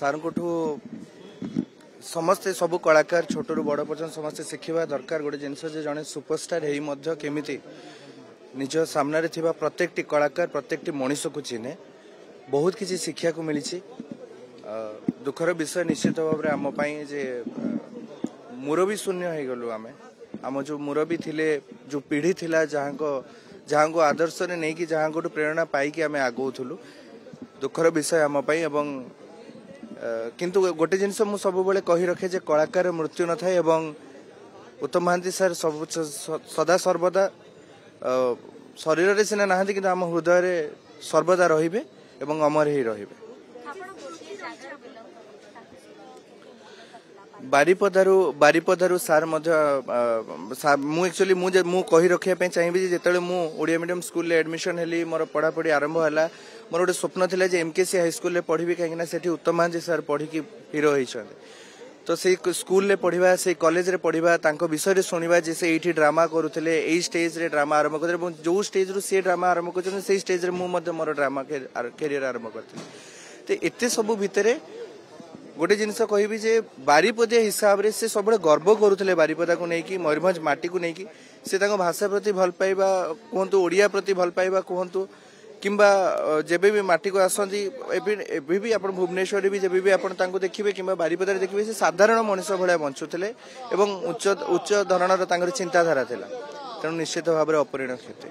सार समस्ते सब कलाकार छोट रू बड़ पर्यटन समस्ते शिखा दरकार गोटे जिनस जड़े सुपरस्टार केमी निज सामने प्रत्येक कलाकार प्रत्येक मनीष को चिन्हे बहुत किसी शिक्षा को मिली। दुखर विषय निश्चित भाव में आम जे मुरबी शून्य हो गलु आम जो मुरबी थिले जो पीढ़ी थिला जहाँ को आदर्श ने नहीं कि जहाँ को प्रेरणा पाई आम आगौलु दुखर विषय आम किंतु गोटे जिनस मु सब बेले कही रखे जे कलाकार मृत्यु न थाए एवं उत्तम महांती सर सब सदा सर्वदा शरीर रे सिना नाहंती किंतु आम हृदय रे सर्वदा रहिबे एवं अमर ही रहिबे। बारिपदारू सार मु एक्चुअली मु कही रखिया चाहिए जिते ओडिया मीडियम स्कूल एडमिशन हेली मोर पढ़ापढ़ी आरंभ है मोर गोटे स्वप्न थिला जे एमकेसी हाई स्कूल रे पढ़ी कहीं से उत्तम महांती सर पढ़ी हीरो होइछन तो से स्कूल रे पढ़िबा से कॉलेज रे पढ़िबा तांको विषय रे सुनिबा जे से एठी ड्रामा करूथिले एई स्टेज रे ड्रामा आरंभ करथिले जो स्टेज रो से ड्रामा आरंभ करछन से स्टेज रे मु मध्य मोर ड्रामा कैरियर आरंभ करथिले ते एते सब भितरे गोटे जिनस कहबी जे बारिपदिया हिसाब रे से सब गर्व करुले बारिपदा को लेकिन मयूरभंज माटी को लेकिन से भाषा प्रति भल पाइबा कहतु ओडिया प्रति भल पाइबा कहतु किंबा जेबे भी माटी को आसती एबे भी आप भुवनेश्वर भी जेबे भी आप देखिए कि बारिपदा देखिए से साधारण मनुष्य भाया बंचुले एवं उच्च धरणर चिंताधारा था तेणु निश्चित भाव में अपरिणत क्षति।